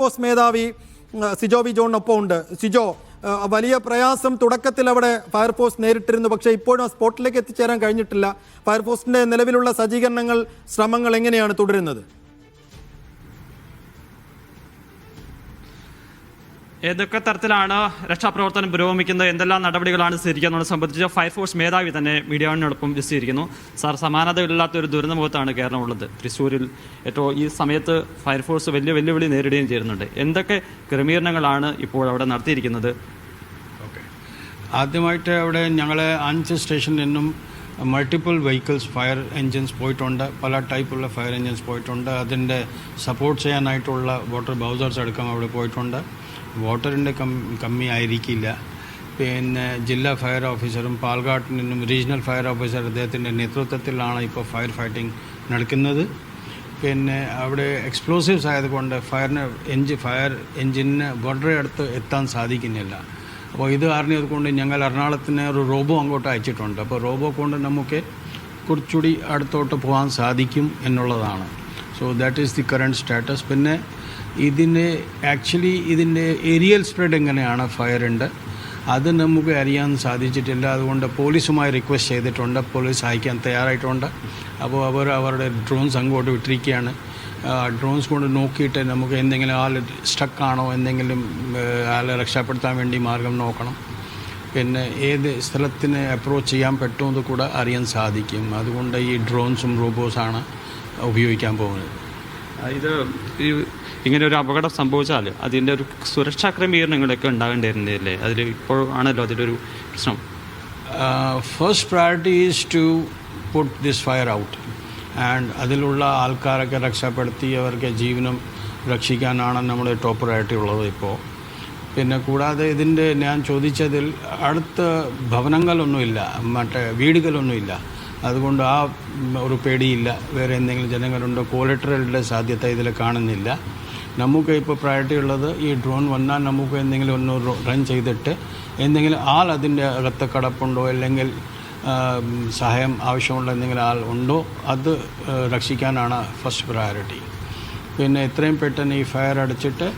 Post മേധാവി Sijo V ജോണിനൊപ്പം ഉണ്ട്. സിജോ, വലിയ പ്രയാസം തുടക്കത്തിൽ അവിടെ ഫയർഫോഴ്സ് നേരിട്ടിരുന്നു, പക്ഷേ ഇപ്പോഴും ആ സ്പോട്ടിലേക്ക് എത്തിച്ചേരാൻ കഴിഞ്ഞിട്ടില്ല. ഫയർഫോഴ്സിന്റെ നിലവിലുള്ള സജ്ജീകരണങ്ങൾ, ശ്രമങ്ങൾ എങ്ങനെയാണ് തുടരുന്നത്? ഏതൊക്കെ തരത്തിലാണ് രക്ഷാപ്രവർത്തനം പുരോഗമിക്കുന്നത്, എന്തെല്ലാം നടപടികളാണ് സ്വീകരിക്കുന്നത് സംബന്ധിച്ച് ഫയർഫോഴ്സ് മേധാവി തന്നെ മീഡിയയോടൊപ്പം വിശദീകരിക്കുന്നു. സാർ, സമാനതയില്ലാത്തൊരു ദുരന്തമുഖത്താണ് കേരളം ഉള്ളത്. തൃശ്ശൂരിൽ ഏറ്റവും ഈ സമയത്ത് ഫയർഫോഴ്സ് വലിയ വെല്ലുവിളി നേരിടുകയും ചെയ്യുന്നുണ്ട്. എന്തൊക്കെ ക്രമീകരണങ്ങളാണ് ഇപ്പോൾ അവിടെ നടത്തിയിരിക്കുന്നത്? ആദ്യമായിട്ട് അവിടെ ഞങ്ങൾ 5 സ്റ്റേഷനിൽ നിന്നും മൾട്ടിപ്പിൾ വെഹിക്കിൾസ് ഫയർ എൻജിൻസ് പോയിട്ടുണ്ട്. പല ടൈപ്പുള്ള ഫയർ എൻജിൻസ് പോയിട്ടുണ്ട്. അതിൻ്റെ സപ്പോർട്ട് ചെയ്യാനായിട്ടുള്ള വാട്ടർ ബൗസേഴ്സ് അടക്കം അവിടെ പോയിട്ടുണ്ട്. വാട്ടറിൻ്റെ കമ്മി ആയിരിക്കില്ല. പിന്നെ ജില്ലാ ഫയർ ഓഫീസറും പാലക്കാട്ടിൽ നിന്നും റീജിയണൽ ഫയർ ഓഫീസർ അദ്ദേഹത്തിൻ്റെ നേതൃത്വത്തിലാണ് ഇപ്പോൾ ഫയർ ഫൈറ്റിംഗ് നടക്കുന്നത്. പിന്നെ അവിടെ എക്സ്പ്ലോസീവ്സ് ആയതുകൊണ്ട് ഫയർ എൻജിന് വളരെ അടുത്ത് എത്താൻ സാധിക്കുന്നില്ല. അപ്പോൾ ഇത് അറിഞ്ഞതുകൊണ്ട് ഞങ്ങൾ എറണാകുളത്തിന് ഒരു റോബോ അങ്ങോട്ട് അയച്ചിട്ടുണ്ട്. അപ്പോൾ റോബോ കൊണ്ട് നമുക്ക് കുറച്ചുകൂടി അടുത്തോട്ട് പോകാൻ സാധിക്കും എന്നുള്ളതാണ്. So that is the current status. പിന്നെ ഇതിൻ്റെ ഏരിയൽ സ്പ്രെഡ് എങ്ങനെയാണ് ഫയറിൻ്റെ അത് നമുക്ക് അറിയാൻ സാധിച്ചിട്ടില്ല. അതുകൊണ്ട് പോലീസുമായി റിക്വസ്റ്റ് ചെയ്തിട്ടുണ്ട്. പോലീസ് അയക്കാൻ തയ്യാറായിട്ടുണ്ട്. അപ്പോൾ അവരുടെ ഡ്രോൺസ് അങ്ങോട്ട് വിട്ടിരിക്കുകയാണ്. ഡ്രോൺസ് കൊണ്ട് നോക്കിയിട്ട് നമുക്ക് എന്തെങ്കിലും ആൾ സ്റ്റക്കാണോ, എന്തെങ്കിലും ആളെ രക്ഷപ്പെടുത്താൻ വേണ്ടി മാർഗം നോക്കണം. പിന്നെ ഏത് സ്ഥലത്തിന് അപ്രോച്ച് ചെയ്യാൻ പറ്റുമെന്ന് കൂടെ അറിയാൻ സാധിക്കും. അതുകൊണ്ട് ഈ ഡ്രോൺസും റോബോസാണ് ഉപയോഗിക്കാൻ പോകുന്നത്. ഇത് ഇങ്ങനെ ഒരു അപകടം സംഭവിച്ചാൽ അതിൻ്റെ ഒരു സുരക്ഷാ ക്രമീകരണങ്ങളൊക്കെ ഉണ്ടാകേണ്ടിയിരുന്നില്ലേ? അതിൽ ഇപ്പോഴാണല്ലോ അതിലൊരു പ്രശ്നം. First priority is to put this fire out and അതിലുള്ള ആൾക്കാരൊക്കെ രക്ഷപ്പെടുത്തി അവർക്ക് ജീവനം രക്ഷിക്കാനാണ് നമ്മുടെ ടോപ്പ് പ്രയോറിറ്റി ഉള്ളത് ഇപ്പോൾ. പിന്നെ കൂടാതെ ഇതിൻ്റെ ഞാൻ ചോദിച്ചതിൽ അടുത്ത ഭവനങ്ങളൊന്നുമില്ല, മറ്റേ വീടുകളൊന്നുമില്ല. അതുകൊണ്ട് ആ ഒരു പേടിയില്ല. വേറെ എന്തെങ്കിലും ജനങ്ങളുണ്ടോ, കോളറ്ററലിൻ്റെ സാധ്യത ഇതിൽ കാണുന്നില്ല. നമുക്ക് ഇപ്പോൾ പ്രയോറിറ്റി ഉള്ളത് ഈ ഡ്രോൺ വന്നാൽ നമുക്ക് എന്തെങ്കിലും ഒന്ന് റൺ ചെയ്തിട്ട് എന്തെങ്കിലും ആൾ അതിൻ്റെ അകത്ത് കിടപ്പുണ്ടോ, അല്ലെങ്കിൽ സഹായം ആവശ്യമുള്ള എന്തെങ്കിലും ആൾ ഉണ്ടോ, അത് രക്ഷിക്കാനാണ് ഫസ്റ്റ് പ്രയോറിറ്റി. പിന്നെ എത്രയും പെട്ടെന്ന് ഈ ഫയർ അടച്ചിട്ട്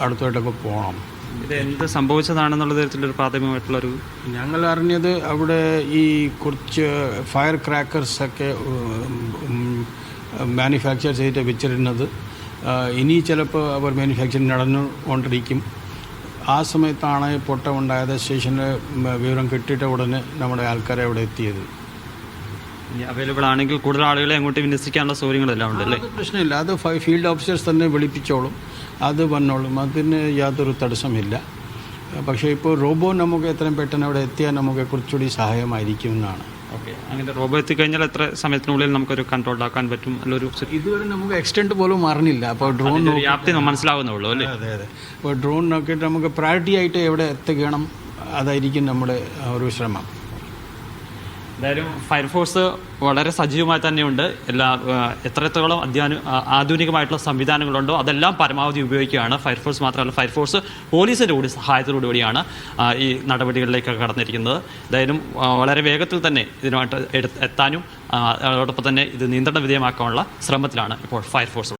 അടുത്തോട്ടൊക്കെ പോകണം. ഇത് എന്ത് സംഭവിച്ചതാണെന്നുള്ള തരത്തിലൊരു പ്രാഥമികമായിട്ടുള്ളൊരു ഞങ്ങൾ അറിഞ്ഞത് അവിടെ ഈ കുറച്ച് ഫയർ ക്രാക്കേഴ്സൊക്കെ മാനുഫാക്ചർ ചെയ്തിട്ട് വെച്ചിരുന്നത്. ഇനി ചിലപ്പോൾ അവർ മാനുഫാക്ചറിങ് നടന്നുകൊണ്ടിരിക്കും. ആ സമയത്താണ് പൊട്ടമുണ്ടായത്. സ്റ്റേഷനിൽ വിവരം കിട്ടിയിട്ട് ഉടനെ നമ്മുടെ ആൾക്കാരെ അവിടെ എത്തിയത്. അവൈലബിൾ ആണെങ്കിൽ കൂടുതൽ ആളുകളെ അങ്ങോട്ട് വിന്യസിക്കാനുള്ള സൗകര്യങ്ങളെല്ലാം ഉണ്ട് അല്ലേ? പ്രശ്നമില്ല. അത് ഫീൽഡ് ഓഫീസേഴ്സ് തന്നെ വിളിപ്പിച്ചോളും, അത് വന്നോളും. അതിന് യാതൊരു തടസ്സമില്ല. പക്ഷേ ഇപ്പോൾ റോബോ നമുക്ക് എത്രയും പെട്ടെന്ന് അവിടെ എത്തിയാൽ നമുക്ക് കുറച്ചുകൂടി സഹായമായിരിക്കും എന്നാണ്. ഓക്കെ, അങ്ങനെ റോബോ എത്തിക്കഴിഞ്ഞാൽ എത്ര സമയത്തിനുള്ളിൽ നമുക്കൊരു കൺട്രോൾ ആക്കാൻ പറ്റും? ഇതുവരെ നമുക്ക് എക്സ്റ്റെൻഡ് പോലും അറിഞ്ഞില്ല. അപ്പോൾ ഡ്രോൺ വ്യാപ്തി മനസ്സിലാവുന്നുള്ളൂ അല്ലേ? അതെ. അപ്പോൾ ഡ്രോൺ നോക്കിയിട്ട് നമുക്ക് പ്രയോറിറ്റി ആയിട്ട് എവിടെ എത്തിക്കണം, അതായിരിക്കും നമ്മുടെ ഒരു ശ്രമം. എന്തായാലും ഫയർഫോഴ്സ് വളരെ സജീവമായി തന്നെയുണ്ട്. എത്രത്തോളം ആധുനികമായിട്ടുള്ള സംവിധാനങ്ങളുണ്ടോ അതെല്ലാം പരമാവധി ഉപയോഗിക്കുകയാണ് ഫയർഫോഴ്സ്. മാത്രമല്ല, ഫയർഫോഴ്സ് പോലീസിൻ്റെ കൂടി സഹായത്തോടുകൂടിയാണ് ഈ നടപടികളിലേക്ക് കടന്നിരിക്കുന്നത്. എന്തായാലും വളരെ വേഗത്തിൽ തന്നെ ഇതിനായിട്ട് എത്താനും അതോടൊപ്പം തന്നെ ഇത് നിയന്ത്രണ വിധേയമാക്കാനുള്ള ശ്രമത്തിലാണ് ഇപ്പോൾ ഫയർഫോഴ്സ്.